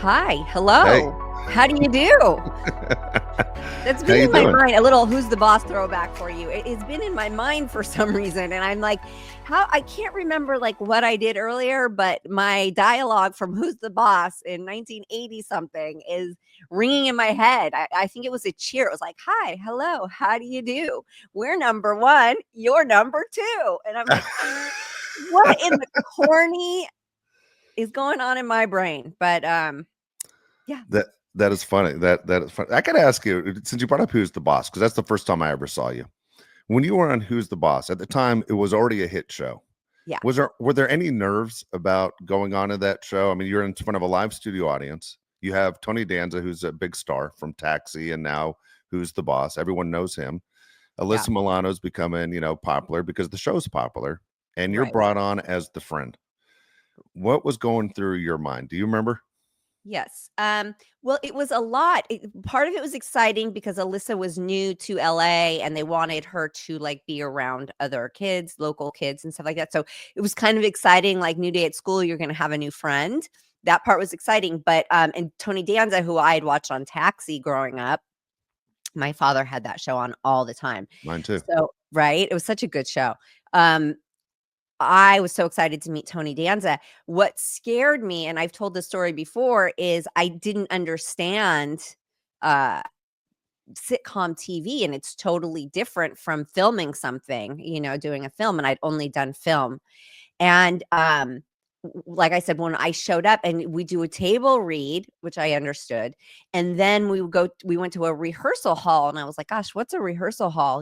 Hi, Hey. hello. How do you do? That's How been you in my doing? mind, a little "Who's the Boss" throwback for you. It's been in my mind for some reason, and I'm like, how I can't remember, like, what I did earlier, but my dialogue from "Who's the Boss" in 1980 something is ringing in my head. I think it was a cheer. It was like, "Hi, hello, how do you do? We're number 1, you're number 2." And I'm like, "What in the corny is going on in my brain?" But, yeah. That that is funny. That is funny. I gotta ask you, since you brought up Who's the Boss, because that's the first time I ever saw you. When you were on Who's the Boss, at the time, it was already a hit show. Yeah. Were there any nerves about going on to that show? I mean, you're in front of a live studio audience. You have Tony Danza, who's a big star from Taxi, and now Who's the Boss? Everyone knows him. Yeah, Alyssa Milano's becoming, popular because the show's popular, and you're right. brought on as the friend. What was going through your mind? Do you remember? Yes. Well, it was a lot. Part of it was exciting because Alyssa was new to LA and they wanted her to like be around other kids, local kids and stuff like that. So it was kind of exciting, like new day at school, you're going to have a new friend. That part was exciting. But and Tony Danza, who I had watched on Taxi growing up, my father had that show on all the time. Mine too. So, right, it was such a good show. Um, I was so excited to meet Tony Danza. What scared me, and I've told this story before, is I didn't understand uh sitcom TV, and it's totally different from filming something, doing a film, and I'd only done film. And like I said, when I showed up and we do a table read, which I understood, and then we went to a rehearsal hall, and I was like, gosh, what's a rehearsal hall,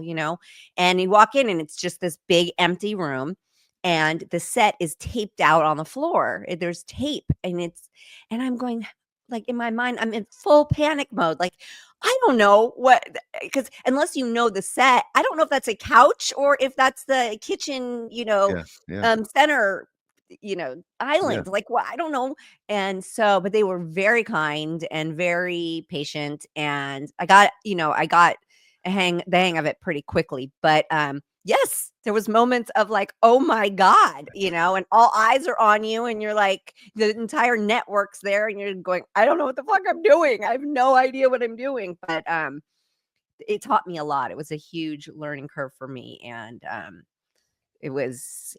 And you walk in and it's just this big empty room, and the set is taped out on the floor. There's tape, and I'm going, like, in my mind, I'm in full panic mode. Like, I don't know what, because unless you know the set, I don't know if that's a couch or if that's the kitchen, Yeah, yeah, center, yeah. island. Like, well, I don't know. And so, but they were very kind and very patient, and I got the hang of it pretty quickly. But yes, there was moments of like, oh my God, and all eyes are on you, and you're like, the entire network's there, and you're going, I don't know what the fuck I'm doing. I have no idea what I'm doing. But it taught me a lot. It was a huge learning curve for me. And it was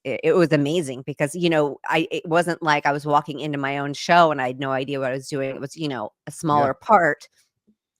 amazing because, it wasn't like I was walking into my own show and I had no idea what I was doing. It was, a Yeah, smaller part.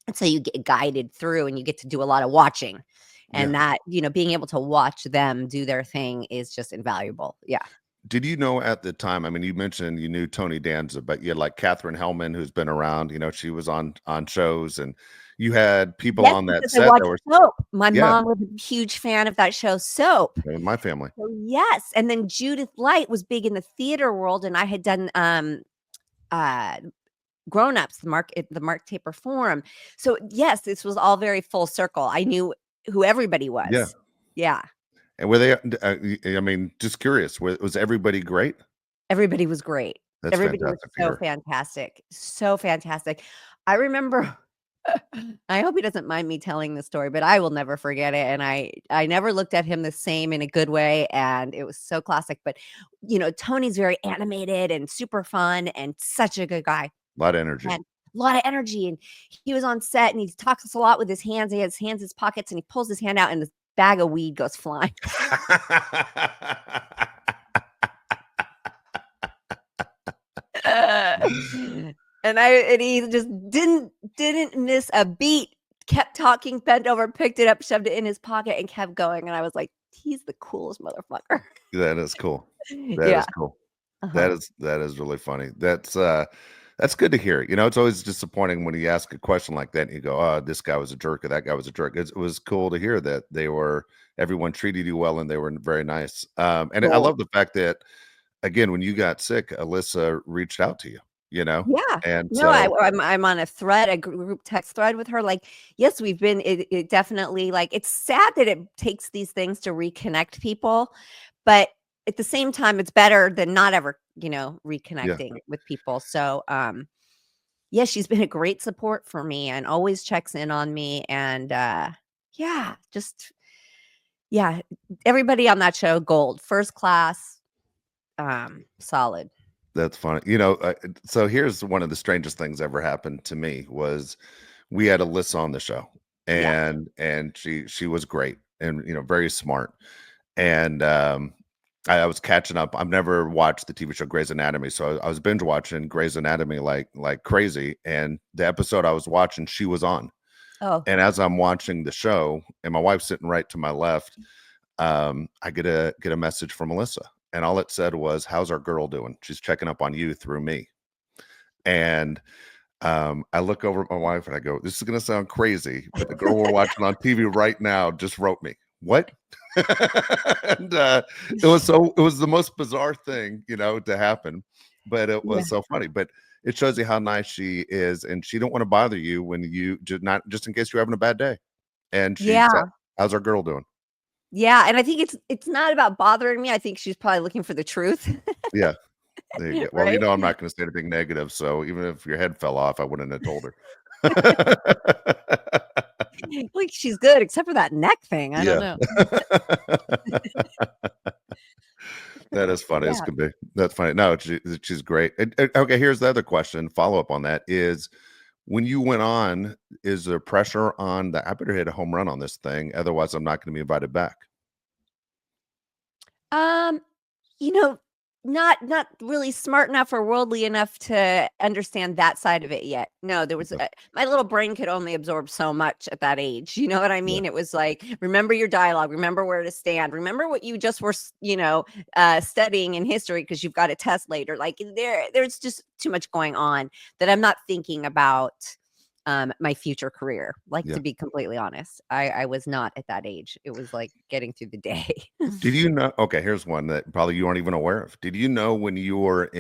And so you get guided through and you get to do a lot of watching. yeah. And that, being able to watch them do their thing is just invaluable. Yeah. Did you know at the time, I mean, you mentioned you knew Tony Danza, but you had like Catherine Hellman, who's been around, she was on shows, and you had people Yes, on that because I set that watched were Soap. My yeah, mom was a huge fan of that show, Soap. in my family. So, yes, and then Judith Light was big in the theater world, and I had done, uh, Grown Ups, the Mark Taper Forum. So, yes, this was all very full circle. I knew who everybody Yeah. was. Yeah, And were they I mean, just curious, was everybody great? everybody was great. That's Everybody was fantastic to so hear. fantastic, so fantastic. I remember I hope he doesn't mind me telling the story, but I will never forget it, and I never looked at him the same in a good way, and it was so classic. But, Tony's very animated and super fun and such a good guy, A lot of energy. and a lot of energy, and he was on set, and he talks a lot with his hands. He has his hands in his pockets, and he pulls his hand out, and this bag of weed goes flying. And he just didn't miss a beat, kept talking, bent over, picked it up, shoved it in his pocket, and kept going, and I was like, "He's the coolest motherfucker." That is cool. That Yeah, is cool. uh-huh. That is really funny. That's good to hear. It's always disappointing when you ask a question like that and you go, "Oh, this guy was a jerk or that guy was a jerk." It was cool to hear that everyone treated you well and they were very nice. And I Gold. love the fact that again, when you got sick, Alyssa reached out to you, Yeah. and No, so I'm on a group text thread with her, like, yes, it definitely, like, it's sad that it takes these things to reconnect people, but at the same time, it's better than not ever, yeah. reconnecting with people. So, yeah, she's been a great support for me and always checks in on me, and, yeah, just yeah, everybody on that show, gold, first class, solid. That's funny. You know, so here's one of the strangest things ever happened to me was we had Alyssa on the show, Yeah. and she was great and, you know, very smart. And, I was catching up. I've never watched the TV show Grey's Anatomy, so I was binge watching Grey's Anatomy like crazy, and the episode I was watching, she was on. Oh, And as I'm watching the show, and my wife's sitting right to my left, I get a message from Melissa, and all it said was, "How's our girl doing? She's checking up on you through me." And I look over at my wife and I go, "This is gonna sound crazy, but the girl we're watching on TV right now just wrote me." What? And it was the most bizarre thing, you know, to happen, but it yeah. was so funny. But it shows you how nice she is, and she don't want to bother you when you just not just in case you're having a bad day. And she said, Yeah. "How's our girl doing?" Yeah, and I think it's not about bothering me. I think she's probably looking for the truth, Yeah, there you go. Well, you right? know, I'm not going to say anything negative, so even if your head fell off, I wouldn't have told her. Like, she's good except for that neck thing. I don't Yeah. know. That is funny as Yeah. could be. That's funny. No, she's great. Okay, here's the other question. Follow up on that is when you went on, is there pressure on that? I better hit a home run on this thing. Otherwise, I'm not going to be invited back. Um, you know, not really smart enough or worldly enough to understand that side of it yet. No, there was Okay. my little brain could only absorb so much at that age. You know what I Yeah. mean? It was like, remember your dialogue, remember where to stand, remember what you just were, studying in history because you've got a test later. Like there's just too much going on that I'm not thinking about my future career. Like, Yeah. to be completely honest, I was not at that age. It was like getting through the day. Did you know? Okay, here's one that probably you aren't even aware of. Did you know when you were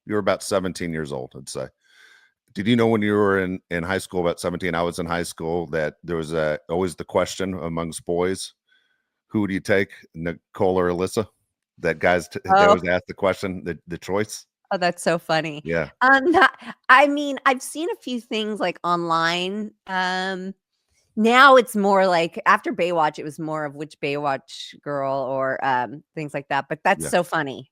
about 17 years old, let's say. Did you know when you were in high school, about 17, I was in high school, that there was always the question amongst boys, who do you take, Nicole or Alyssa? That they Oh, always ask the question, the choice. Oh, that's so funny. Yeah, Not I mean, I've seen a few things, like, online, now it's more like after Baywatch, it was more of which Baywatch girl or, things like that, but that's yeah, so funny.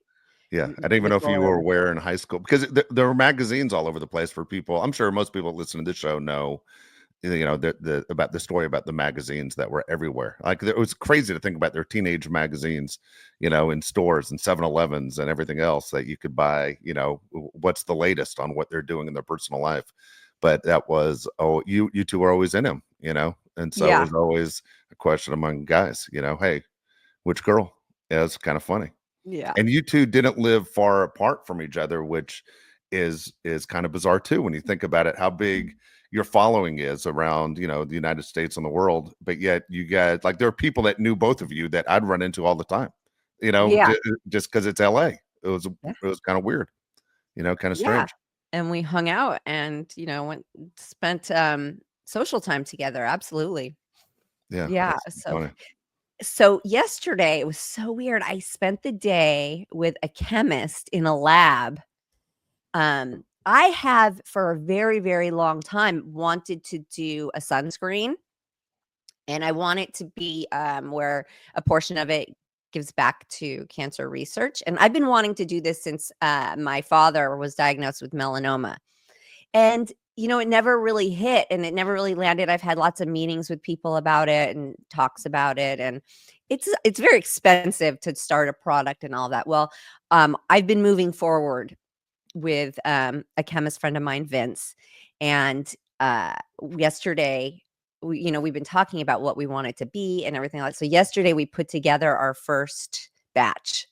yeah. N I didn't even know if Nicole you or were Alyssa. aware in high school because there were magazines all over the place for people. I'm sure most people that listen to this show know, you know, the about the story about the magazines that were everywhere. Like it was crazy to think about their teenage magazines, you know, in stores and 7-Elevens and everything else that you could buy, you know, what's the latest on what they're doing in their personal life. But that was, oh, you two are always in them, you know. And so it Yeah, was always a question among guys, you know, hey, which girl? Yeah, it's kind of funny. yeah, And you 2 didn't live far apart from each other, which is kind of bizarre too when you think about it, how big your following is around, you know, the United States and the world, but yet you guys like, there are people that knew both of you that I'd run into all the time, you know, yeah, just because it's LA. yeah, It was kinda weird, you know, kinda yeah, strange. and we hung out and, spent, social time together, absolutely. Yeah, Yeah, that's so funny. so yesterday, it was so weird, I spent the day with a chemist in a lab. I have for a very, very long time wanted to do a sunscreen, and I want it to be where a portion of it gives back to cancer research. And I've been wanting to do this since my father was diagnosed with melanoma. And it never really hit and it never really landed. I've had lots of meetings with people about it and talks about it. And it's very expensive to start a product and all that. Well, I've been moving forward with, a chemist friend of mine, Vince, and, yesterday, we've been talking about what we want it to be and everything like so yesterday, we put together our first batch.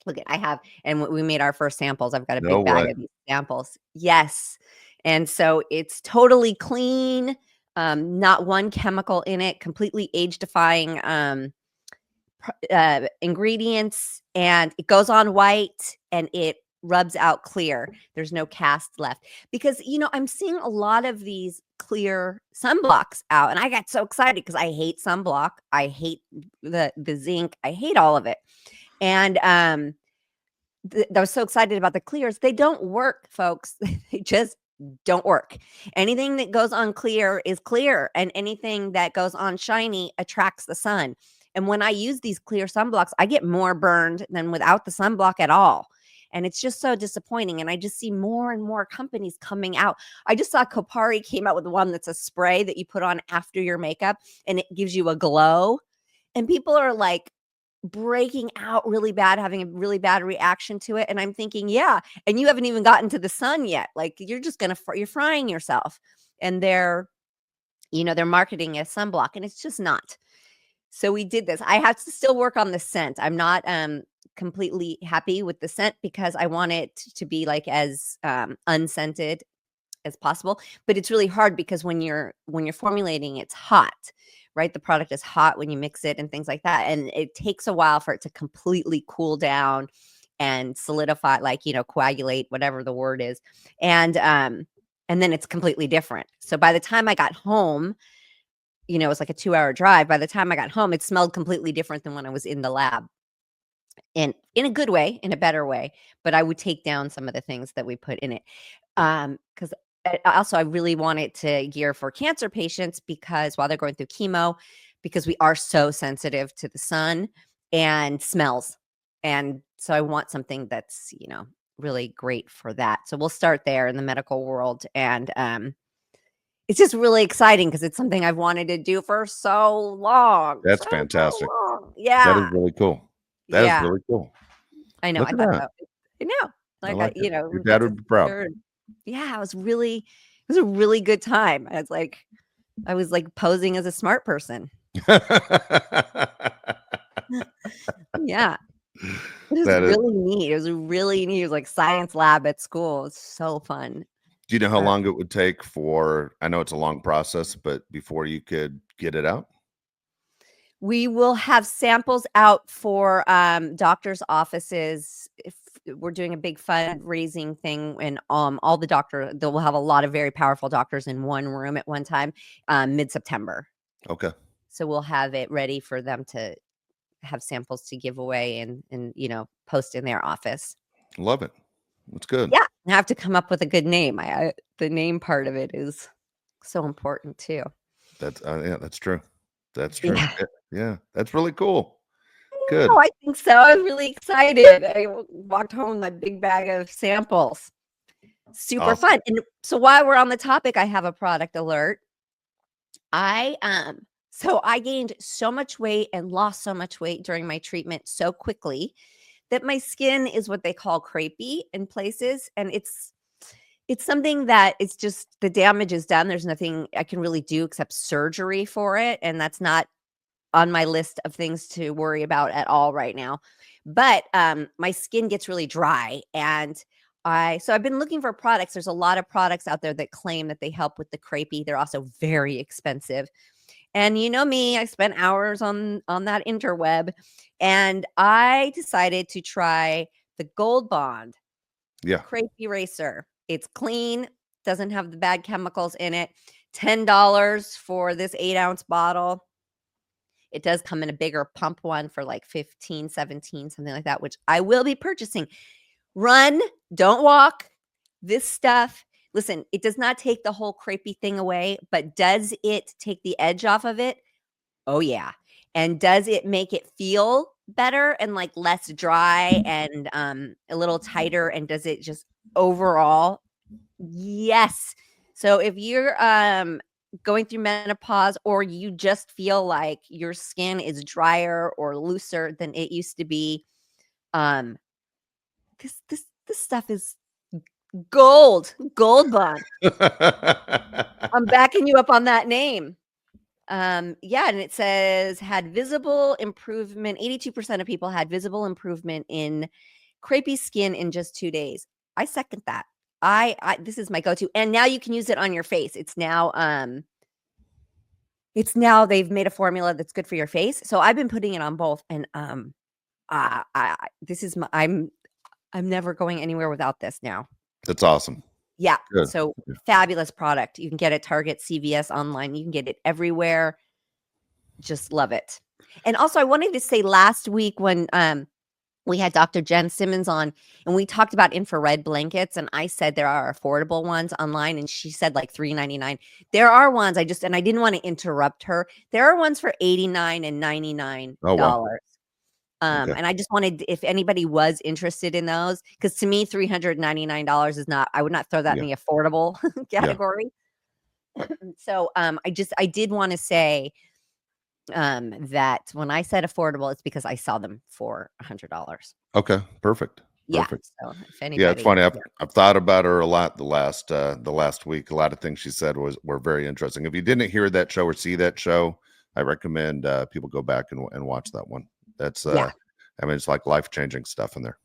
Look at I have and we made our first samples. I've got a No big bag way. of these samples. Yes, and so it's totally clean, not one chemical in it, completely age-defying, ingredients, and it goes on white and it rubs out clear. There's no cast left because I'm seeing a lot of these clear sunblocks out, and I got so excited because I hate sunblock. I hate the zinc. I hate all of it, and I was so excited about the clears. They don't work, folks. They just don't work. Anything that goes on clear is clear, and anything that goes on shiny attracts the sun. And when I use these clear sunblocks, I get more burned than without the sunblock at all. And it's just so disappointing. And I just see more and more companies coming out. I just saw Kopari came out with one that's a spray that you put on after your makeup and it gives you a glow. And people are like breaking out really bad, having a really bad reaction to it. And I'm thinking, yeah, and you haven't even gotten to the sun yet. Like you're just you're frying yourself. And they're marketing a sunblock and it's just not. So we did this. I have to still work on the scent. I'm not completely happy with the scent because I want it to be like as unscented as possible. But it's really hard because when you're formulating, it's hot, right? The product is hot when you mix it and things like that. And it takes a while for it to completely cool down and solidify, like, coagulate, whatever the word is. And then it's completely different. So by the time I got home, it was like a 2-hour drive. By the time I got home, it smelled completely different than when I was in the lab. And in a good way, in a better way, but I would take down some of the things that we put in it. Because also I really want it to gear for cancer patients because while they're going through chemo, because we are so sensitive to the sun and smells. And so I want something that's, really great for that. So we'll start there in the medical world. And it's just really exciting because it's something I've wanted to do for so long. That's So fantastic. long. That is Yeah. really cool. That is Yeah. really cool. I know. Look I at thought that. that I know. I Like, like it. Your we dad get to would be proud. sure. Yeah, it was a really good time. I was like posing as a smart person. Yeah. It was That is. really neat. It was really neat. It was like science lab at school. It's so fun. Do you know how Uh, long it would take I know it's a long process, but before you could get it out? we will have samples out for doctors' offices. If we're doing a big fundraising thing, and all the they will have a lot of very powerful doctors in one room at one time, mid-September. Okay. So we'll have it ready for them to have samples to give away and post in their office. Love it. That's good. Yeah, I have to come up with a good name. The name part of it is so important too. That's yeah, that's true. That's true. Yeah. Yeah, that's really cool. No, Good. I think so. I was really excited. I walked home with my big bag of samples. Super Awesome. fun. And so while we're on the topic, I have a product alert. I gained so much weight and lost so much weight during my treatment so quickly that my skin is what they call crepey in places. And it's something that it's just the damage is done. There's nothing I can really do except surgery for it. And that's not on my list of things to worry about at all right now. But my skin gets really dry and I've been looking for products. There's a lot of products out there that claim that they help with the crepey. They're also very expensive. And you know me, I spent hours on that interweb and I decided to try the Gold Bond Yeah. Crepe eraser. It's clean, doesn't have the bad chemicals in it. $10 for this 8-ounce bottle. It does come in a bigger pump one for like 15, 17, something like that, which I will be purchasing. Run, don't walk. This stuff, listen, it does not take the whole crepey thing away, but does it take the edge off of it? Oh, yeah. And does it make it feel better and like less dry and a little tighter? And does it just overall? Yes. So if you're going through menopause or you just feel like your skin is drier or looser than it used to be, um this stuff is gold bond. I'm backing you up on that name. Yeah, and it says had visible improvement. 82% of people had visible improvement in crepey skin in just 2 days. I second that. I this is my go-to. And now you can use it on your face. It's now they've made a formula that's good for your face. So I've been putting it on both and this is I'm never going anywhere without this now. That's awesome. Yeah. Good. So fabulous product. You can get it Target, CVS, online. You can get it everywhere. Just love it. And also I wanted to say last week when we had Dr. Jen Simmons on and we talked about infrared blankets and I said there are affordable ones online and she said like $3.99. There are ones I didn't want to interrupt her. There are ones for $89 and $99. Oh wow. Okay. And I just wanted, if anybody was interested in those, because to me, $399 is not, I would not throw that in Yeah. the affordable Yeah. category. So I did want to say that when I said affordable, it's because I saw them for $100. Okay. Perfect. Yeah. Perfect. So if Yeah, it's anybody, funny. I've yeah. I've thought about her a lot the last week. A lot of things she said were very interesting. If you didn't hear that show or see that show, I recommend people go back and watch that one. That's Yeah, I mean, it's like life-changing stuff in there.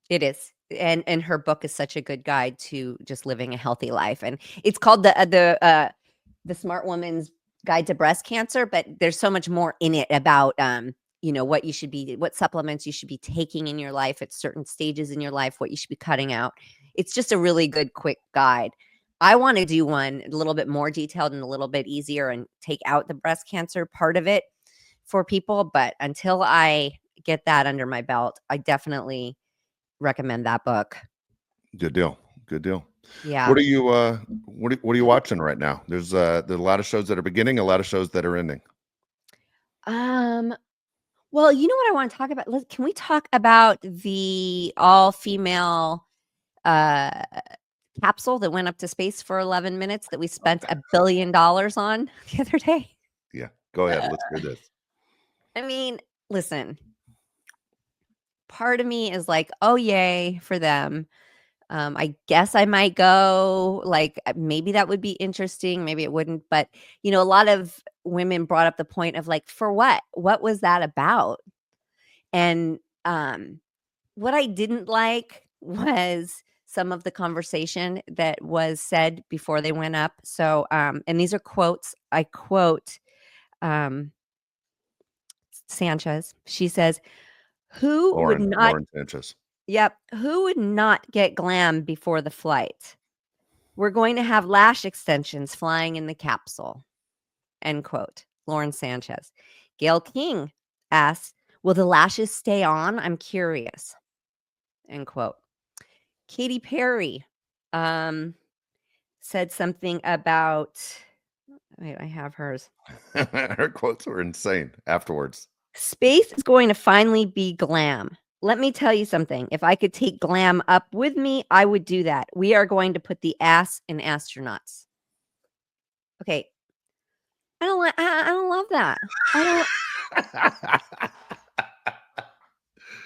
it is. And her book is such a good guide to just living a healthy life. And it's called the Smart Woman's Guide to Breast Cancer, but there's so much more in it about what you should be, what supplements you should be taking in your life at certain stages in your life, what you should be cutting out. It's just a really good quick guide. I want to do one a little bit more detailed and a little bit easier and take out the breast cancer part of it for people, but until I get that under my belt, I definitely recommend that book. Good deal. Good deal. Yeah. What are you what are you watching right now? There's a lot of shows that are beginning, a lot of shows that are ending. Um Well, you know what I wanna talk about? Can we talk about the all-female, uh, capsule that went up to space for 11 minutes that we spent $1 billion on the other day? Yeah. Go ahead. Let's hear this. I mean, listen, part of me is like, "Oh, yay for them." I guess I might go, like, maybe that would be interesting, maybe it wouldn't, but, a lot of women brought up the point of, like, "For what? What was that about?" And, what I didn't like was some of the conversation that was said before they went up. So, and these are quotes. I quote um, Sanchez. She says, "Who would not? Lauren Sanchez. Yep, who would not get glam before the flight? We're going to have lash extensions flying in the capsule." End quote. Lauren Sanchez. Gail King asks, "Will the lashes stay on? I'm curious." End quote. Katy Perry, um, said something about wait, I have hers. Her quotes were insane afterwards. "Space is going to finally be glam. Let me tell you something. If I could take glam up with me, I would do that. We are going to put the ass in astronauts." Okay, I don't love that. I don't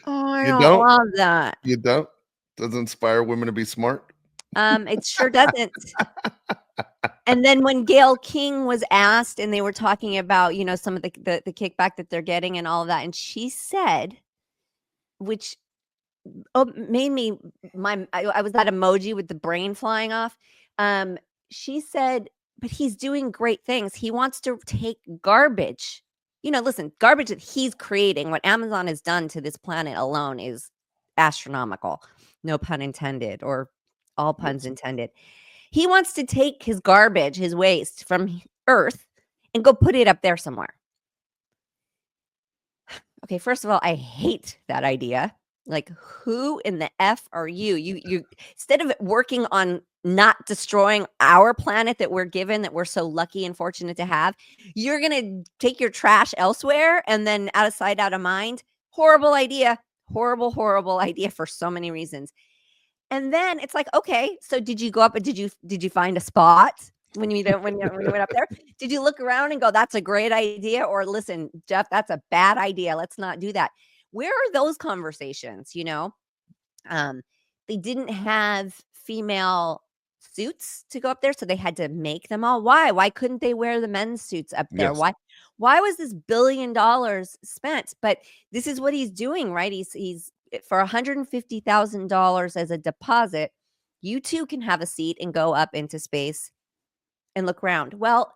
I You don't don't? love that. You don't? Doesn't inspire women to be smart? It sure doesn't. And then when Gayle King was asked and they were talking about, some of the kickback that they're getting and all of that, and she said, which, made me I was that emoji with the brain flying off. Um, she said, "But he's doing great things. He wants to take garbage." Listen, garbage that he's creating, what Amazon has done to this planet alone is astronomical. No pun intended, or all puns Whoops. intended. He wants to take his garbage, his waste from Earth and go put it up there somewhere. Okay, first of all, I hate that idea. Like, who in the F are you? You instead of working on not destroying our planet that we're given, that we're so lucky and fortunate to have, you're gonna take your trash elsewhere and then out of sight, out of mind. Horrible idea. Horrible, horrible idea for so many reasons. And then it's like, okay, so did you go up and did you find a spot when you went up there? Did you look around and go, "That's a great idea," or, "Listen, Jeff, that's a bad idea. Let's not do that." Where are those conversations, Um, they didn't have female suits to go up there, so they had to make them all. Why? Why couldn't they wear the men's suits up there? Yes. Why was this $1 billion spent? But this is what he's doing, right? He's for $150,000 as a deposit, you too can have a seat and go up into space and look around. Well,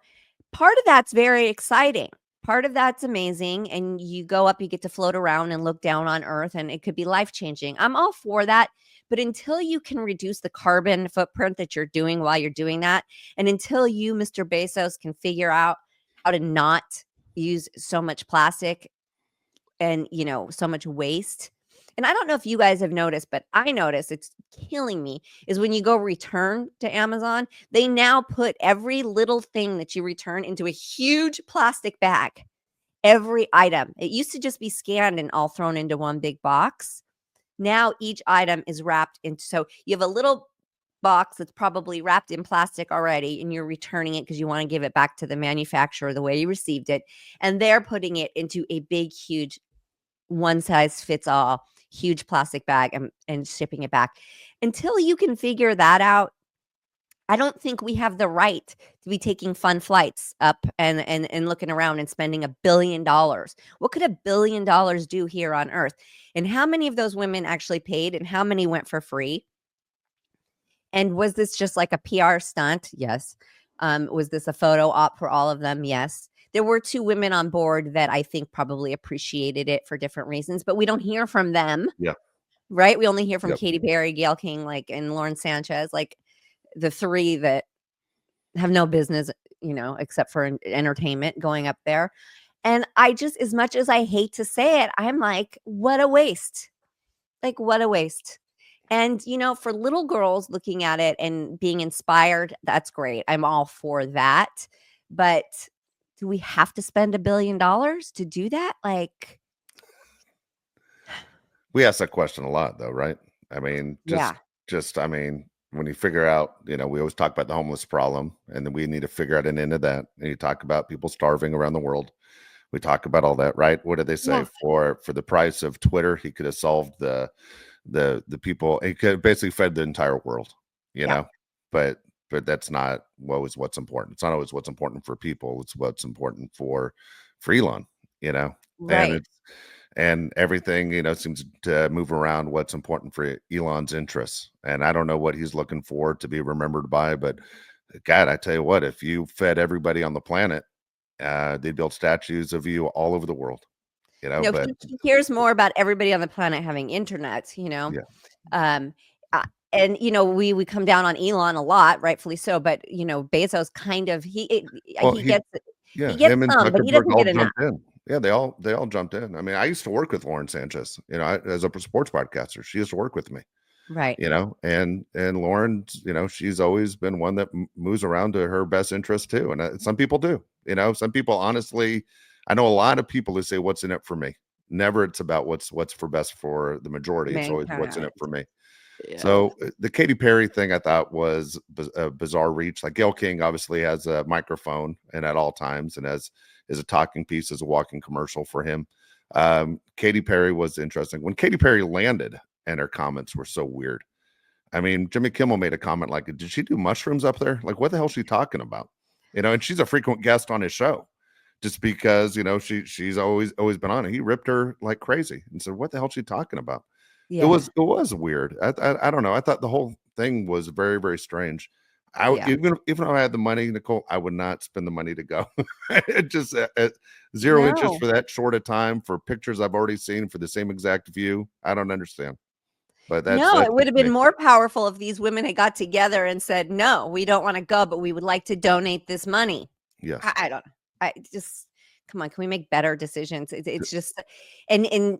part of that's very exciting. Part of that's amazing. And you go up, you get to float around and look down on Earth, and it could be life changing. I'm all for that. But until you can reduce the carbon footprint that you're doing while you're doing that, and until you, Mr. Bezos, can figure out how to not use so much plastic and, so much waste. And I don't know if you guys have noticed, but I notice it's killing me is when you go return to Amazon, they now put every little thing that you return into a huge plastic bag. Every item. It used to just be scanned and all thrown into one big box. Now each item is wrapped into, so you have a little box that's probably wrapped in plastic already, and you're returning it because you want to give it back to the manufacturer the way you received it. And they're putting it into a big, huge, one size fits all, huge plastic bag and shipping it back. Until you can figure that out, I don't think we have the right to be taking fun flights up and looking around and spending $1 billion. What could $1 billion do here on Earth? And how many of those women actually paid, and how many went for free? And was this just like a PR stunt? Yes. Was this a photo op for all of them? Yes. There were 2 women on board that I think probably appreciated it for different reasons, but we don't hear from them, Yeah. right? We only hear from Yep. Katy Perry, Gayle King, like, and Lauren Sanchez, like the 3 that have no business, except for entertainment going up there. And I just, as much as I hate to say it, I'm like, what a waste. Like, what a waste. And, for little girls looking at it and being inspired, that's great. I'm all for that. But do we have to spend $1 billion to do that? Like, We ask that question a lot though, right? I mean, yeah, I mean, when you figure out, we always talk about the homeless problem, and then we need to figure out an end to that. And you talk about people starving around the world. We talk about all that, right? What did they say? yeah, For the price of Twitter, he could have solved the people. He could have basically fed the entire world, you yeah, know. But that's not what's important. It's not always what's important for people. It's what's important for Elon, you know. And right. it's and everything, seems to move around what's important for Elon's interests. And I don't know what he's looking for to be remembered by, but God, I tell you what, if you fed everybody on the planet, they'd build statues of you all over the world, No, but he cares more about everybody on the planet having internet, yeah. Um, and we come down on Elon a lot, rightfully so. But Bezos kind of Well, he gets yeah, he gets him and some, but he Zuckerberg doesn't all get enough. jumped in. Yeah, they all jumped in. I mean, I used to work with Lauren Sanchez, as a sports podcaster. She used to work with me, Right. and Lauren, she's always been one that moves around to her best interest too. And some people do, some people, honestly, I know a lot of people who say, what's in it for me? Never. It's about what's for best for the majority. It's always what's in Mankind. it for me. Yeah. So the Katy Perry thing I thought was a bizarre reach. Like, Gayle King obviously has a microphone and at all times, and is a talking piece, as a walking commercial for him. Katy Perry was interesting. When Katy Perry landed, and her comments were so weird. I mean, Jimmy Kimmel made a comment like, "Did she do mushrooms up there? Like, what the hell is she talking about?" And she's a frequent guest on his show, just because she's always been on it. He ripped her like crazy and said, "What the hell is she talking about?" It Yeah. was weird. I don't know. I thought the whole thing was very, very strange. Yeah. Even if I had the money, Nicole, I would not spend the money to go. It just zero interest No. for that short a time for pictures I've already seen for the same exact view. I don't understand. But No, that's it would just have been me. more powerful if these women had got together and said, "No, we don't want to go, but we would like to donate this money." Yes. I don't know. I just come on, can we make better decisions? It's just and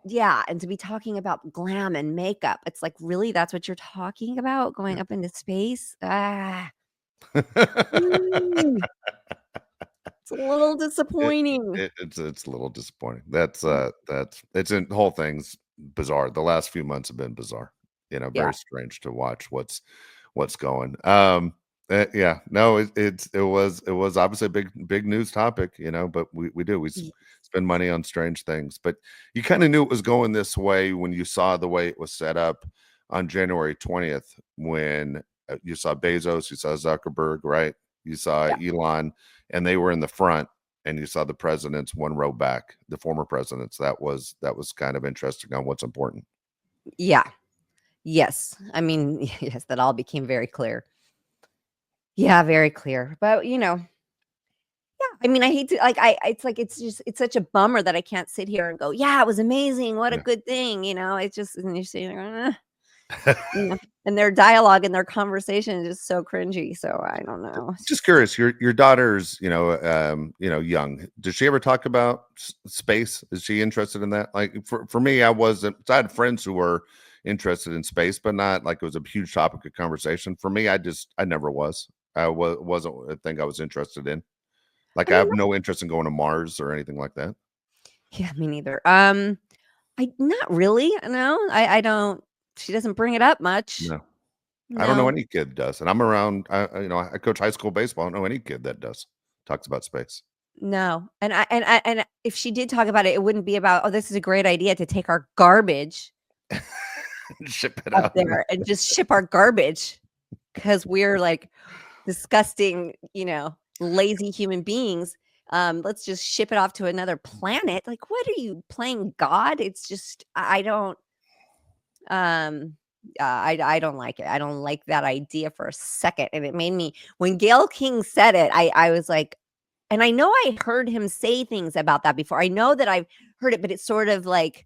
yeah, and to be talking about glam and makeup, it's like, really, that's what you're talking about? Yeah. Going up into space? Ah, mm, it's a little It disappointing. it's a little disappointing. That's it's in the whole thing's bizarre. The last few months have been bizarre. Yeah. Very strange to watch what's going. Yeah, no, it was obviously a big news topic, but we Y- spend money on strange things. But you kind of knew it was going this way when you saw the way it was set up on January 20th, when you saw Bezos, you saw Zuckerberg, right? You saw Yeah. Elon, and they were in the front, and you saw the presidents one row back, the former presidents. That was kind of interesting on what's important. Yeah. Yes. I mean, yes, that all became very clear. Yeah, very clear. But yeah, I mean, I hate to like it's like it's such a bummer that I can't sit here and go, "Yeah, it was amazing. What a Yeah. good thing." It's just, and you're sitting there, and their dialogue and their conversation is just so cringy. So I don't know. It's Just just curious, your daughter's, young. Does she ever talk about space? Is she interested in that? Like, for me, I wasn't. I had friends who were interested in space, but not like it was a huge topic of conversation. For me, I never was. I wasn't a thing I was interested in. Like, I I mean, have no interest in going to Mars or anything like that. yeah, me neither. I not really, no, I don't she doesn't bring it up much. No. I don't know No, any kid does, and I'm around, I coach high school baseball. I don't know any kid that does. Talks about space. no, and if she did talk about it, it wouldn't be about, "Oh, this is a great idea to take our garbage Ship it up out. there and just ship our garbage because 'cause we're, like, disgusting, lazy human beings. Let's just ship it off to another planet." Like, what are you playing God? It's just I don't, um, I don't like it. I don't like that idea for a second, and it made me when Gayle King said it, I was like, and I know I heard him say things about that before. I know that I've heard it, but it's sort of like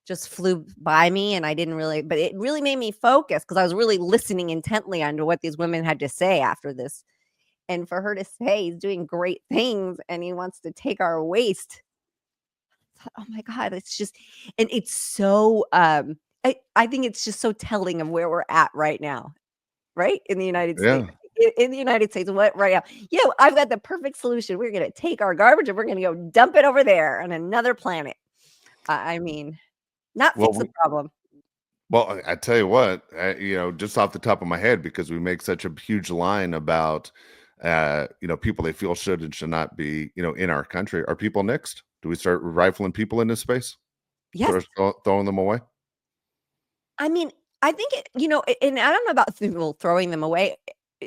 just flew by me and I didn't really, but it really made me focus because I was really listening intently onto what these women had to say after this. And for her to say he's doing great things and he wants to take our waste. I thought, oh my God, it's just, and it's so, I think it's just so telling of where we're at right now, right? In the United States. Yeah. In the United States, what right now? Yeah, I've got the perfect solution. We're gonna take our garbage and we're gonna go dump it over there on another planet. I mean, not Well, fix the we problem. well, I tell you what, just off the top of my head, because we make such a huge line about, people they feel should and should not be, in our country. Are people next? Do we start rifling people into space? Yes. Start throwing them away? I mean, I think and I don't know about people throwing them away.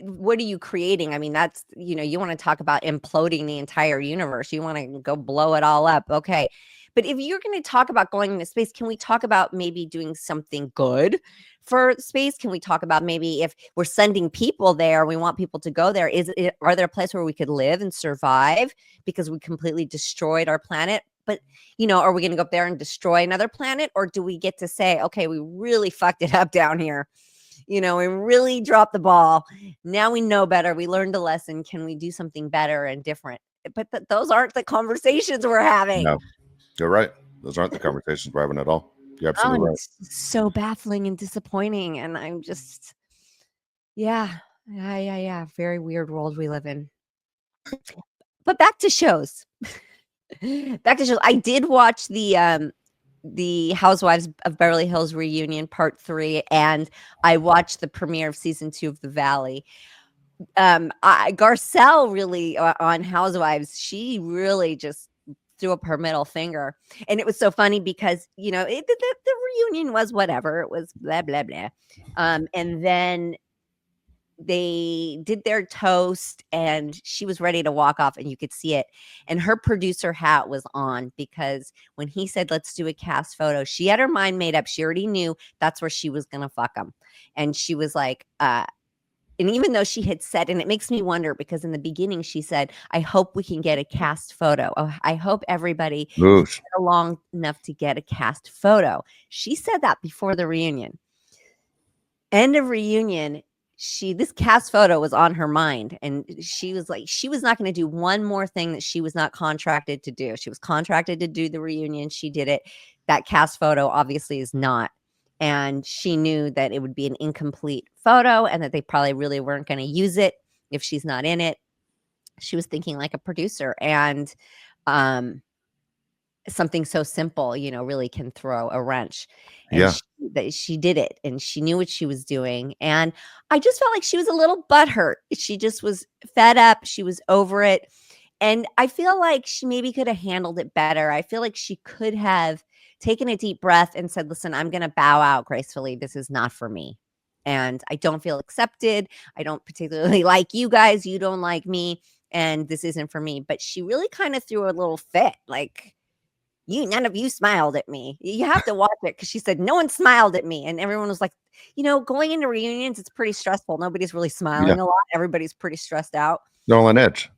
What are you creating? I mean, that's, you want to talk about imploding the entire universe. You want to go blow it all up. Okay. But if you're going to talk about going into space, can we talk about maybe doing something good for space? Can we talk about maybe if we're sending people there, we want people to go there? Are there a place where we could live and survive because we completely destroyed our planet? But are we going to go up there and destroy another planet? Or do we get to say, okay, we really fucked it up down here? We really dropped the ball. Now we know better. We learned a lesson. Can we do something better and different? But those aren't the conversations we're having. No, you're right. Those aren't the conversations we're having at all. You're Oh, absolutely and right. it's so baffling and disappointing. And I'm just, yeah, yeah, yeah, yeah. Very weird world we live in. But back to shows. Back to shows. I did watch the Housewives of Beverly Hills reunion part 3, and I watched the premiere of season 2 of The Valley. Garcelle really, on Housewives, she really just threw up her middle finger, and it was so funny because the reunion was whatever, it was blah blah blah, and then they did their toast and she was ready to walk off and you could see it, and her producer hat was on because when he said let's do a cast photo, she had her mind made up. She already knew that's where she was gonna fuck him, and she was like, and even though she had said, and it makes me wonder because in the beginning she said, I hope we can get a cast photo. Oh, I hope everybody can Oosh. get along enough to get a cast photo. She said that before the reunion. End of reunion, this cast photo was on her mind, and she was like, she was not going to do one more thing that she was not contracted to do. She was contracted to do the reunion. She did it. That cast photo obviously is not. And she knew that it would be an incomplete photo and that they probably really weren't going to use it if she's not in it. She was thinking like a producer, and um something so simple, really can throw a wrench. And Yeah. she did it, and she knew what she was doing. And I just felt like she was a little butthurt. She just was fed up. She was over it. And I feel like she maybe could have handled it better. I feel like she could have taken a deep breath and said, listen, I'm going to bow out gracefully. This is not for me. And I don't feel accepted. I don't particularly like you guys. You don't like me. And this isn't for me. But she really kind of threw a little fit. Like, none of you smiled at me. You have to watch it because she said, no one smiled at me. And everyone was like, going into reunions, it's pretty stressful. Nobody's really Yeah. smiling a lot. Everybody's pretty stressed out. They're all on edge.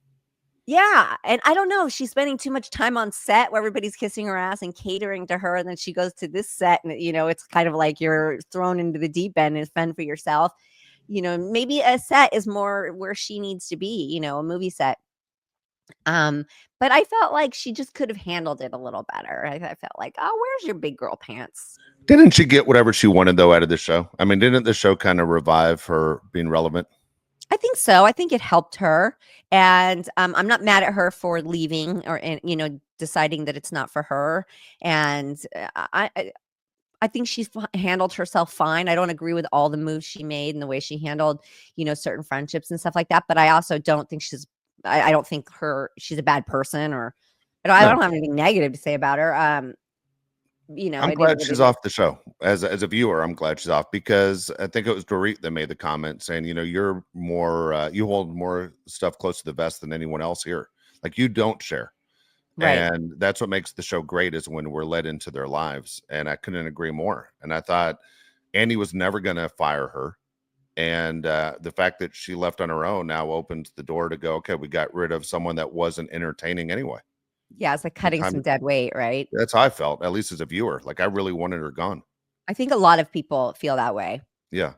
Yeah. And I don't know. She's spending too much time on set where everybody's kissing her ass and catering to her. And then she goes to this set and, it's kind of like you're thrown into the deep end and fend for yourself. Maybe a set is more where she needs to be, a movie set. But I felt like she just could have handled it a little better. I felt like, oh, where's your big girl pants? Didn't she get whatever she wanted though out of the show? I mean, didn't the show kind of revive her being relevant? I think so. I think it helped her, and, I'm not mad at her for leaving or and, deciding that it's not for her, and, I think she's handled herself fine. I don't agree with all the moves she made and the way she handled, certain friendships and stuff like that, but I also don't think I don't think she's a bad person or I No, don't have anything negative to say about her. I'm It is glad what she's it is. off the show. As a viewer, I'm glad she's off because I think it was Dorit that made the comment saying, you're more, you hold more stuff close to the vest than anyone else here. Like you don't share. Right. And that's what makes the show great is when we're led into their lives. And I couldn't agree more. And I thought Andy was never going to fire her. And the fact that she left on her own now opens the door to go, okay, we got rid of someone that wasn't entertaining anyway. Yeah, it's like And cutting time some dead weight, right? that's how I felt, at least as a viewer. Like I really wanted her gone. I think a lot of people feel that way. Yeah.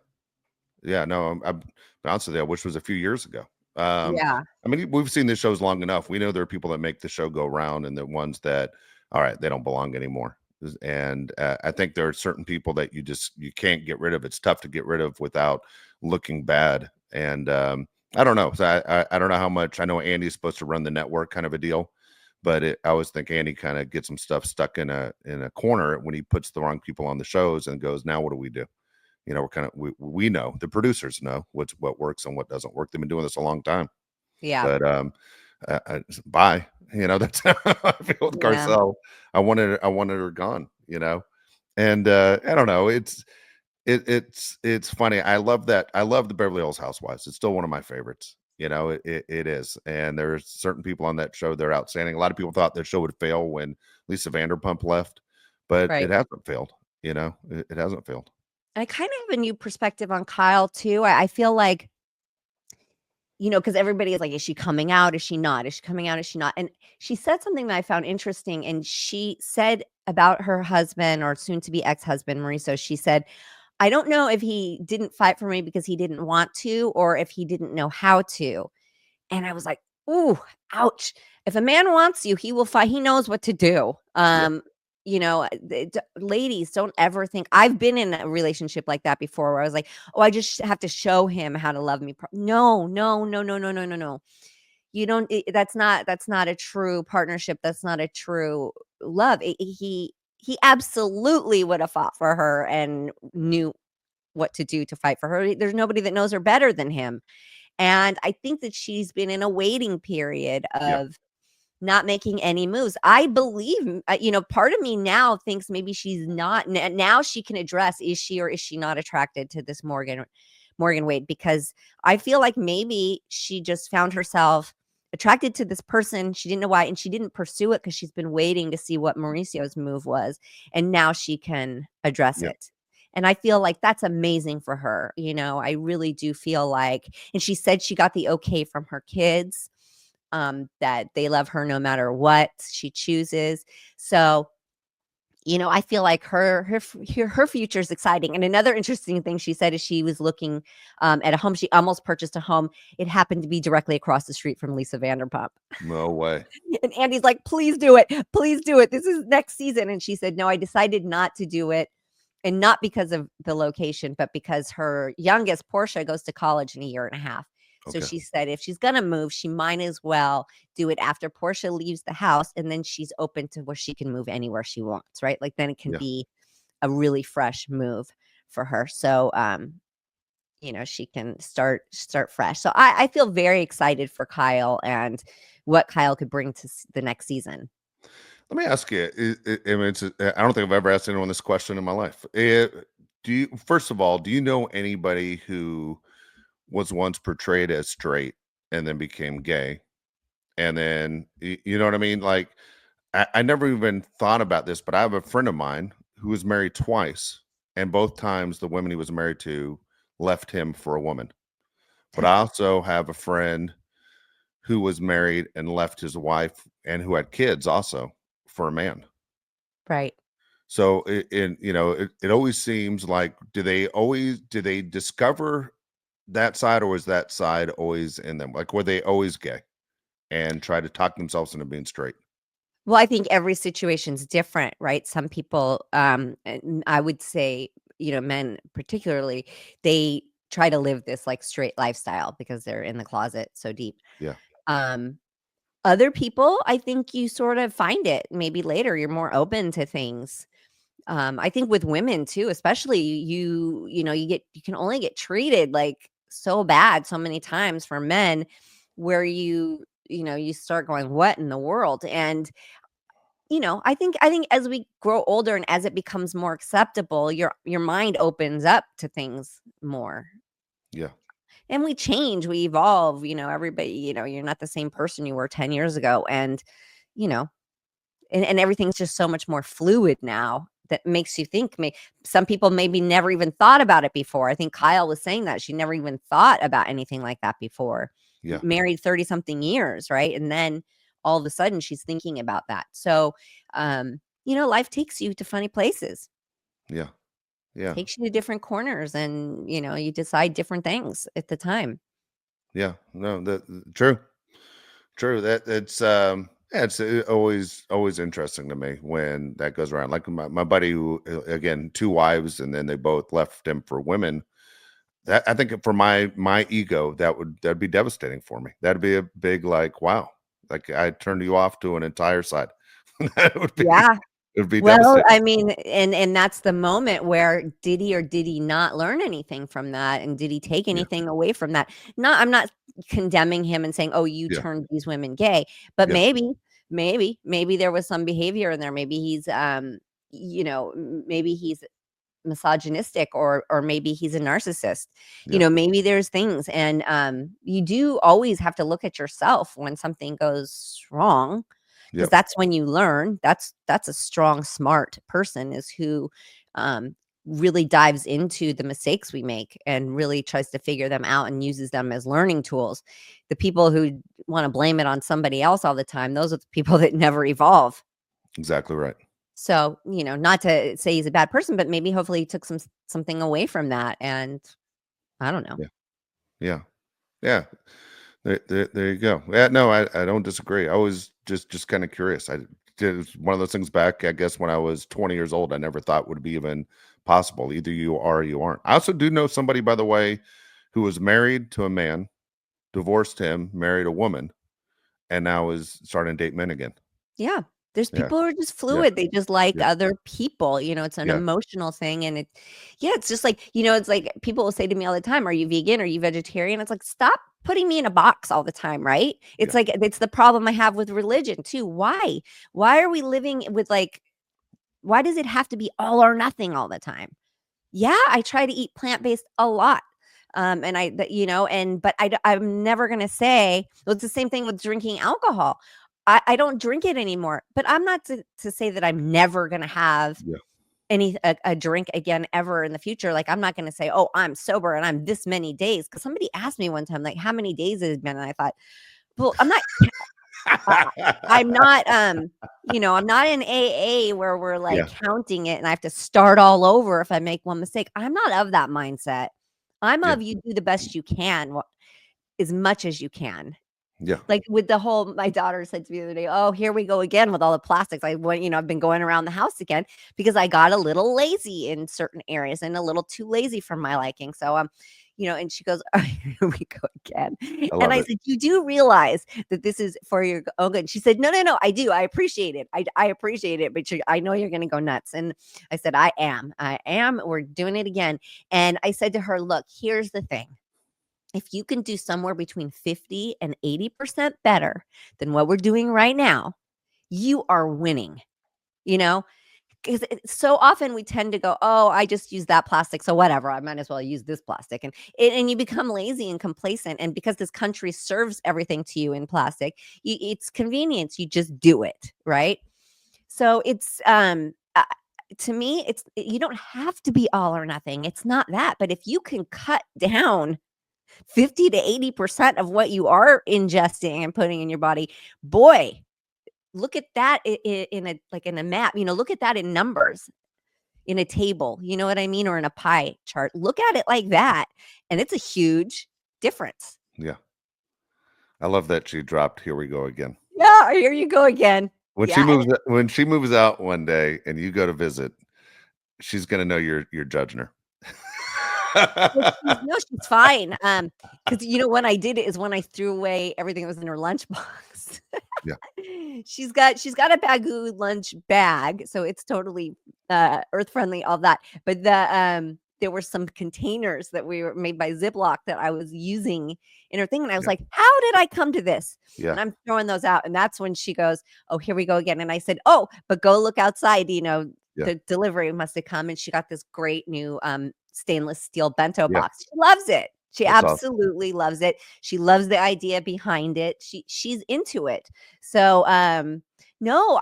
Yeah, no, I'm honest with you, I wish it was a few years ago. Um, Yeah. I mean, we've seen these shows long enough. We know there are people that make the show go round and the ones that, all right, they don't belong anymore. And I think there are certain people that you can't get rid of. It's tough to get rid of without looking bad. And I don't know. So I don't know how much I know Andy's supposed to run the network kind of a deal, but I always think Andy kind of gets some stuff stuck in a corner when he puts the wrong people on the shows and goes, now what do we do? We're kind of we know the producers know what works and what doesn't work. They've been doing this a long time, Yeah. but bye. That's how I feel with Yeah. Garcelle. I wanted her gone. And I don't know. It's funny. I love that. I love the Beverly Hills Housewives. It's still one of my favorites. It is. And there's certain people on that show. They're outstanding. A lot of people thought the show would fail when Lisa Vanderpump left, but it Right. hasn't failed. It hasn't failed. I kind of have a new perspective on Kyle too. I feel like, because everybody is like, is she coming out? Is she not? Is she coming out? Is she not? And she said something that I found interesting. And she said about her husband or soon to be ex husband, Mauricio, she said, I don't know if he didn't fight for me because he didn't want to or if he didn't know how to. And I was like, "Ooh, ouch. If a man wants you, he will fight. He knows what to do." Yeah. Ladies, don't ever think I've been in a relationship like that before where I was like, "Oh, I just have to show him how to love me." No, no, no, no, no, no, no, no. You don't that's not a true partnership. That's not a true love. He absolutely would have fought for her and knew what to do to fight for her. There's nobody that knows her better than him. And I think that she's been in a waiting period Yeah. of not making any moves. I believe, part of me now thinks maybe she's not. Now she can address, is she or is she not attracted to this Morgan Wade? Because I feel like maybe she just found herself attracted to this person. She didn't know why, and she didn't pursue it because she's been waiting to see what Mauricio's move was. And now she can address Yeah. it. And I feel like that's amazing for her. I really do feel like, and she said she got the okay from her kids, that they love her no matter what she chooses. So, I feel like her future is exciting. And another interesting thing she said is she was looking at a home. She almost purchased a home. It happened to be directly across the street from Lisa Vanderpump. No way. And Andy's like, please do it. Please do it. This is next season. And she said, no, I decided not to do it. And not because of the location, but because her youngest, Portia, goes to college in a year and a half. So Okay. she said if she's going to move, she might as well do it after Portia leaves the house. And then she's open to where she can move anywhere she wants, right? Like then it can Yeah. be a really fresh move for her. So, she can start fresh. So I feel very excited for Kyle and what Kyle could bring to the next season. Let me ask you. I mean, I don't think I've ever asked anyone this question in my life. First of all, do you know anybody who was once portrayed as straight and then became gay? And then, you know what I mean? Like, I never even thought about this, but I have a friend of mine who was married twice, and both times the women he was married to left him for a woman. But I also have a friend who was married and left his wife and who had kids also for a man. Right. So it always seems like do they discover that side or was that side always in them? Like were they always gay and try to talk themselves into being straight? Well, I think every situation's different, right? Some people, and I would say, men particularly, they try to live this like straight lifestyle because they're in the closet so deep. Yeah. Um, Other people, I think you sort of find it maybe later. You're more open to things. I think with women too, especially you know, you can only get treated like so bad so many times for men where you know, you start going, what in the world? And you know, I think as we grow older and as it becomes more acceptable, your mind opens up to things more. Yeah. And we change, we evolve, you know, everybody, you know, you're not the same person you were 10 years ago. And, you know, and everything's just so much more fluid now that makes you think some people maybe never even thought about it before. I think Kyle was saying that she never even thought about anything like that before. Yeah. Married 30 something years, right? And then all of a sudden she's thinking about that. So, you know, life takes you to funny places, Yeah. Yeah. takes you to different corners, and, you know, you decide different things at the time. Yeah. No, that true. True. That it's yeah, it's always interesting to me when that goes around. Like my buddy who again, two wives, and then they both left him for women. That I think for my ego, that'd be devastating for me. That'd be a big like, wow, like I turned you off to an entire side. That Yeah. would be Well, devastating. I mean, and that's the moment where did he or did he not learn anything from that, and did he take Yeah. anything away from that? Not I'm not condemning him and saying, "Oh, you Yeah. turned these women gay," but Yeah. maybe there was some behavior in there. Maybe he's, you know, maybe he's misogynistic, or maybe he's a narcissist. You Yeah. know, maybe there's things, and, you do always have to look at yourself when something goes wrong, because Yep. that's when you learn. That's a strong, smart person is who, um, really dives into the mistakes we make and really tries to figure them out and uses them as learning tools. The people who wanna blame it on somebody else all the time, those are the people that never evolve. Exactly right. So, you know, not to say he's a bad person, but maybe hopefully he took something away from that, and I don't know. Yeah. Yeah. Yeah. There you go. Yeah, no, I don't disagree. I was just kind of curious. I did one of those things back, I guess, when I was 20 years old. I never thought would be even possible. Either you are or you aren't. I also do know somebody, by the way, who was married to a man, divorced him, married a woman, and now is starting to date men again. Yeah. There's Yeah, people who are just yeah, fluid. They just like yeah, other people, you know, it's an yeah, emotional thing, and yeah, it's just like, you know, it's like people will say to me all the time, "Are you vegan? Are you vegetarian?" It's like, "Stop putting me in a box all the time," right? It's yeah, like it's the problem I have with religion too. Why? Why are we living with like why does it have to be all or nothing all the time? Yeah, I try to eat plant-based a lot. And I that, you know, and but I'm never gonna say well, it's the same thing with drinking alcohol. I don't drink it anymore, but I'm not to say that I'm never gonna have yeah, a drink again ever in the future. Like, I'm not gonna say, "Oh, I'm sober and I'm this many days." Because somebody asked me one time, like, "How many days has it been?" And I thought, "Well, I I'm not, you know, I'm not in AA where we're, like, yeah, counting it and I have to start all over if I make one mistake. I'm not of that mindset. I'm yeah, of you do the best you can, as much as you can. yeah, Like, with the whole my daughter said to me the other day, "Oh, here we go again with all the plastics." I went you know, I've been going around the house again because I got a little lazy in certain areas and a little too lazy for my liking. So, you know, and she goes, "Oh, here we go again." I And love I it. said, "You do realize that this is for your own good." She said, "No, no, no, I do. I appreciate it. I appreciate it, but I know you're gonna go nuts." And I said, "I am. I am. We're doing it again." And I said to her, "Look, here's the thing. If you can do somewhere between 50 and 80% better than what we're doing right now, you are winning, you know? Because so often we tend to go, oh, I just use that plastic. So whatever, I might as well use this plastic. And you become lazy and complacent. And because this country serves everything to you in plastic, it's convenience. You just do it. Right. So it's, to me, it's, you don't have to be all or nothing. It's not that. But if you can cut down 50 to 80% of what you are ingesting and putting in your body, boy, look at that in a like in a map, you know, look at that in numbers in a table, you know what I mean, or in a pie chart. Look at it like that, and it's a huge difference. Yeah, I love that she dropped. Here we go again. Yeah, here you go again. Yeah, and When she moves out one day and you go to visit, she's gonna know you're judging her. Well, she's fine, because when I did it is when I threw away everything that was in her lunchbox. Yeah, She's got a Bagoo lunch bag, so it's totally, earth friendly, all that, but there were some containers that were made by Ziploc that I was using in her thing, and I was yeah, like, "How did I come to this?" yeah, And I'm throwing those out, and that's when she goes, "Oh, here we go again," and I said, "Oh, but go look outside, yeah, the delivery must have come," and she got this great new, stainless steel bento yeah. box. She loves it. She That's awesome. absolutely loves it. She loves the idea behind it. She's into it. So, no,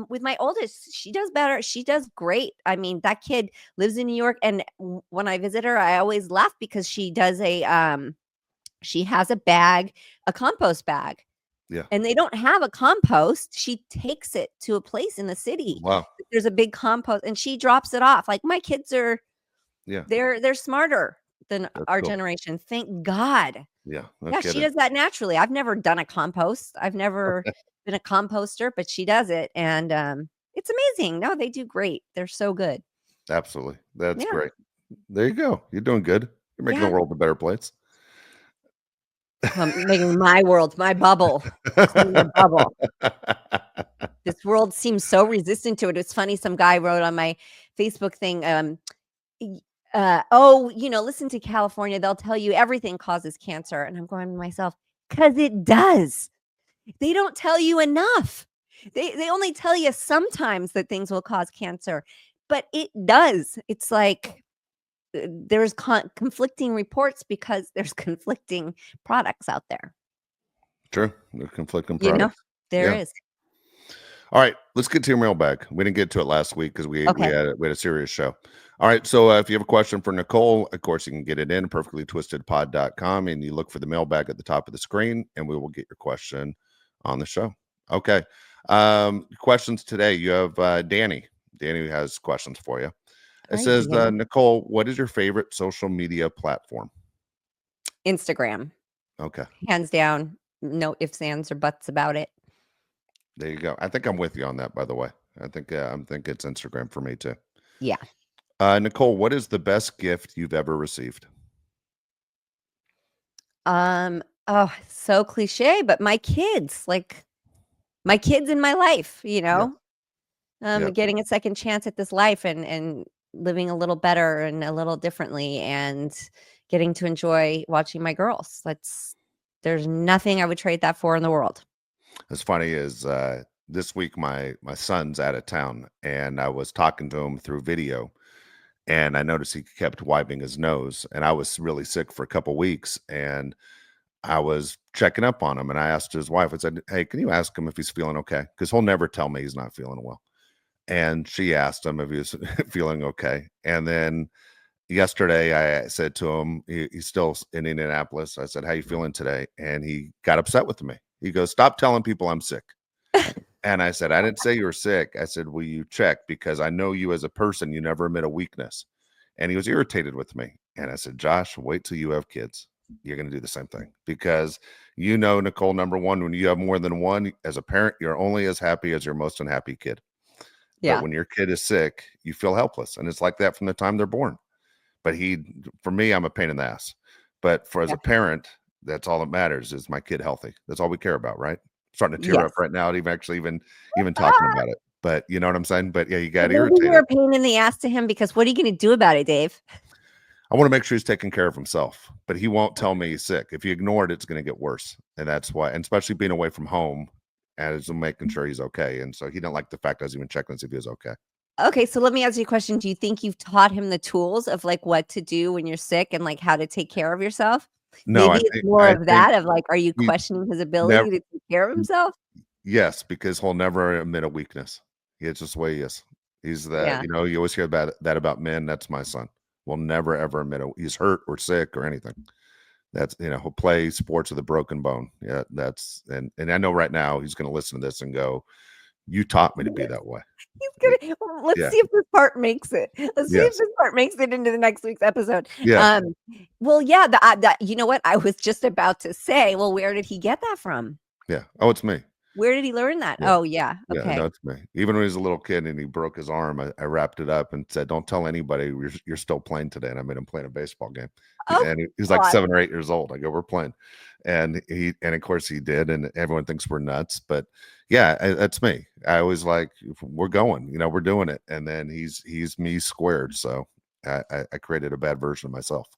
with my oldest, she does better. She does great. I mean, that kid lives in New York, and when I visit her, I always laugh because she has a bag, a compost bag, Yeah. and they don't have a compost. She takes it to a place in the city. Wow. There's a big compost, and she drops it off. Like, my kids are Yeah. they're smarter than That's our cool. generation, thank God. Yeah. No Yeah, she kidding. does that naturally. I've never done a compost. I've never been a composter, but she does it, and, it's amazing. No, they do great. They're so good. Absolutely. That's Yeah, great. There you go. You're doing good. You're making the yeah. world a better place. Well, making my world, my bubble, a cleaner bubble. This world seems so resistant to it. It's funny, some guy wrote on my Facebook thing, y "Oh, listen to California, they'll tell you everything causes cancer," and I'm going to myself, "'Cause it does." They don't tell you enough. They only tell you sometimes that things will cause cancer, but it does. It's like, there's conflicting reports because there's conflicting products out there, True. They're conflicting you know? products. There Yeah. is. All right. Let's get to your mailbag. We didn't get to it last week because we Okay. had a serious show. All right. So if you have a question for Nicole, of course, you can get it in perfectlytwistedpod.com and you look for the mailbag at the top of the screen and we will get your question on the show. Okay. Questions today. You have Danny. Danny has questions for you. It Hi, says, Danny. Nicole, what is your favorite social media platform? Instagram, Okay. hands down, no ifs, ands, or buts about it. There you go. I think I'm with you on that, by the way. I think it's Instagram for me too. Yeah. Nicole, what is the best gift you've ever received? Oh, so cliche, but my kids in my life, Yeah. Yeah. getting a second chance at this life and living a little better and a little differently and getting to enjoy watching my girls. There's nothing I would trade that for in the world. As funny as this week, my son's out of town, and I was talking to him through video, and I noticed he kept wiping his nose, and I was really sick for a couple weeks, and I was checking up on him, and I asked his wife. I said, "Hey, can you ask him if he's feeling okay? Because he'll never tell me he's not feeling well." And she asked him if he was feeling okay, and then yesterday I said to him, he's still in Indianapolis. I said, "How you feeling today?" And he got upset with me. He goes, "Stop telling people I'm sick." And I said, "I didn't say you were sick." I said, "Will you check? Because I know you as a person, you never admit a weakness." And he was irritated with me. And I said, "Josh, wait till you have kids. You're going to do the same thing because Nicole, number one, when you have more than one, as a parent, you're only as happy as your most unhappy kid. But Yeah. when your kid is sick, you feel helpless. And it's like that from the time they're born. But for me, I'm a pain in the ass. But for as Yeah. a parent, that's all that matters is my kid healthy. That's all we care about, right? Starting to tear up Yes. right now, even talking Ah, about it. But you know what I'm saying? But yeah, you but got maybe you're irritated. a pain in the ass to him because what are you going to do about it, Dave? I want to make sure he's taking care of himself, but he won't tell me he's sick. If you ignore it, it's going to get worse. And that's why, and especially being away from home, as making sure he's okay. And so he didn't like the fact I was even checking to see if he was okay. Okay, so let me ask you a question. Do you think you've taught him the tools of like what to do when you're sick and like how to take care of yourself? No, Maybe it's more I of think that of like, are you he questioning his ability never. to take care of himself? Yes, because he'll never admit a weakness. It's just the way he is. He's that, Yeah. you always hear that about men. That's my son. Will never ever admit he's hurt or sick or anything. That's he'll play sports with a broken bone. Yeah, that's and I know right now he's gonna listen to this and go, "You taught me to be that way." Y- Well, let's Yeah. see if this part makes it. Let's see if Yes. this part makes it into the next week's episode. Yeah. Well, yeah, you know what? I was just about to say, well, where did he get that from? Yeah. Oh, it's me. Where did he learn that? Yeah. Oh, yeah, Yeah, okay. no, it's me. Even when he was a little kid and he broke his arm, I wrapped it up and said, "Don't tell anybody you're still playing today." And I made him play in a baseball game. Oh, And he was like God. 7 or 8 years old. I go, "We're playing." And of course he did, and everyone thinks we're nuts, but yeah, that's me. I always like, "We're going, we're doing it." And then he's me squared, so I created a bad version of myself.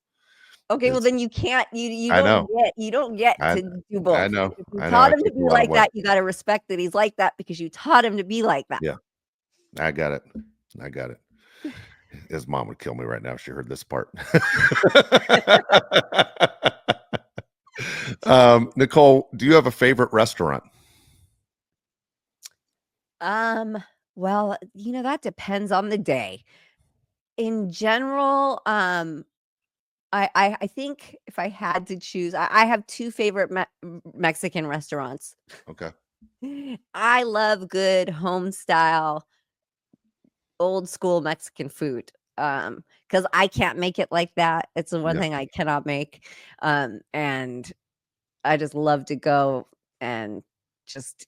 Okay, well, It's then you can't you I know. don't get I to do I both. know. If you I know. taught I him to took a be lot like away. that, you gotta respect that he's like that because you taught him to be like that. Yeah, I got it. I got it. His mom would kill me right now if she heard this part. Nicole, do you have a favorite restaurant? Um, well, that depends on the day. In general, I think if I had to choose, I have 2 favorite Mexican restaurants. Okay. I love good home style, old school Mexican food, because I can't make it like that. It's the one Yeah. thing I cannot make, and I just love to go and just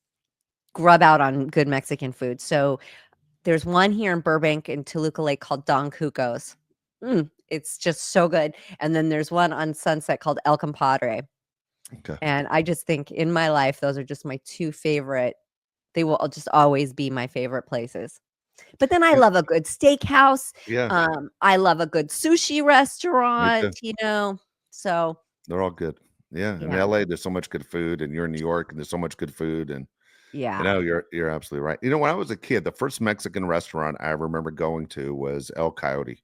grub out on good Mexican food. So, there's one here in Burbank in Toluca Lake called Don Cuco's. It's just so good, and then there's one on Sunset called El Compadre, Okay. and I just think in my life, those are just my 2 favorite. They will just always be my favorite places. But then I Yeah. love a good steakhouse, Yeah. I love a good sushi Me too. restaurant. So, They're all good. Yeah. In yeah, LA, there's so much good food, and you're in New York, and there's so much good food. And yeah. you're absolutely right. When I was a kid, the first Mexican restaurant I remember going to was El Coyote.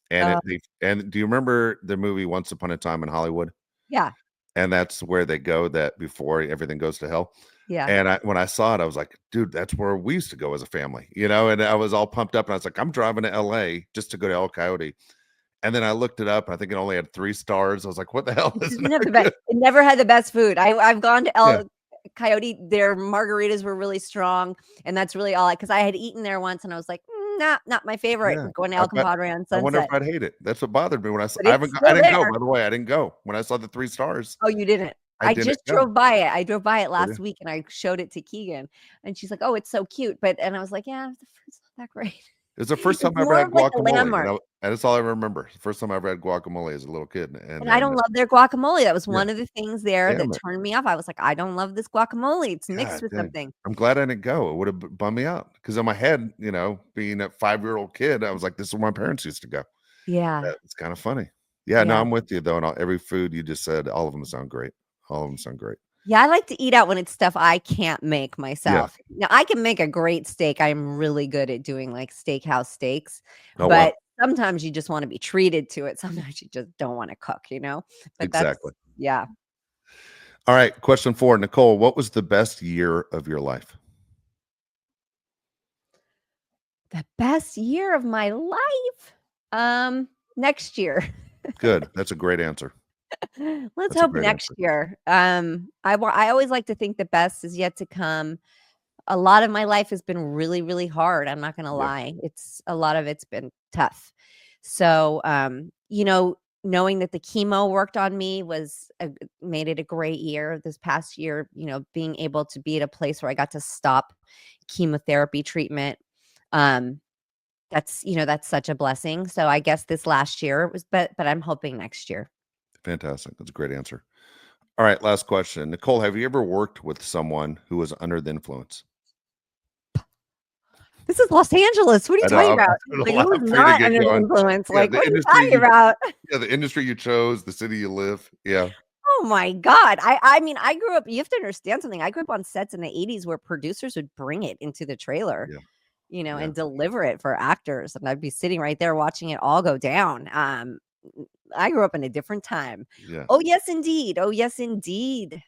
And Uh, and do you remember the movie Once Upon a Time in Hollywood? yeah, And that's where they go that before everything goes to hell. yeah. And when I saw it, I was like, "Dude, that's where we used to go as a family." And I was all pumped up, and I was like, "I'm driving to LA just to go to El Coyote." And then I looked it up, and I think it only had 3 stars. I was like, "What the hell? It Isn't didn't have the that best good?" it never had the best food. I've gone to Yeah, El Coyote, their margaritas were really strong, and that's really all because I had eaten there once and I was like, not my favorite." yeah. Going to I El bet Compadre on I wonder if Sunset, I'd hate it. That's what bothered me when but I it's haven't go I still didn't go, there. by the way, I didn't go. When I saw the 3 stars, Oh, you didn't? I I didn't just go. drove by it. I drove by it Did you? last week and I showed it to Keegan, and she's like, "Oh, it's so cute." And I was like, "Yeah, the food's not that great." It was the first time It's I ever more had of like a guacamole, landmark. and that's all I remember. The first time I ever had guacamole as a little kid, and And I then don't love their guacamole. That was yeah, one of the things there damn that it. turned me off. I was like, "I don't love this guacamole. It's mixed God with dang. something." I'm glad I didn't go. It would have bummed me out because in my head, being a 5-year-old kid, I was like, "This is where my parents used to go." Yeah. It's kinda funny. Yeah, no, Yeah. I'm with you though, and every food you just said, all of them sound great. All of them sound great. Yeah, I like to eat out when it's stuff I can't make Yeah. myself. Now, I can make a great steak. I'm really good at doing, like, steakhouse steaks, Oh, wow. but sometimes you just wanna be treated to it. Sometimes you just don't wanna cook? But that's Exactly. yeah. All right, question 4, Nicole, what was the best year of your life? The best year of my life? Next year. Good. That's a great answer. Let's That's a hope great next answer. year. I always like to think the best is yet to come. A lot of my life has been really, really hard, I'm not gonna Yeah. lie. It's a lot of it's been tough. So, knowing that the chemo worked on me made it a great year. This past year, being able to be at a place where I got to stop chemotherapy treatment, um, that's such a blessing. So I guess this last year was but I'm hoping next year. Fantastic. That's a great answer. All right, last question. Nicole, have you ever worked with someone who was under the influence? This is Los Angeles. What are you I know, talking I'm about? doing a Like, lot who's for you to not get under the going. influence? Yeah, Like, what are you talking about? the industry you chose, the city you live. Yeah, Oh my god. I mean, I grew up you have to understand something. I grew up on sets in the '80s where producers would bring it into the trailer, yeah, and yeah, deliver it for actors, and I'd be sitting right there watching it all go down. I grew up in a different time. yeah. Oh, yes, indeed. Oh, yes, indeed.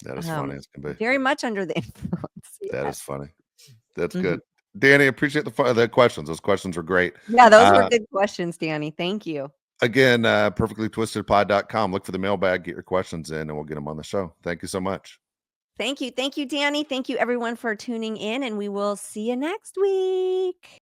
That is funny as can be. Very much under the influence. That Yeah. is funny. That's Mhm. good. Danny, appreciate the questions. Those questions were great. Yeah, those were Uh, good questions, Danny. Thank you. again, perfectlytwistedpod.com. Look for the mailbag, get your questions in, and we'll get them on the show. Thank you so much. Thank you. Thank you, Danny. Thank you, everyone, for tuning in, and we will see you next week.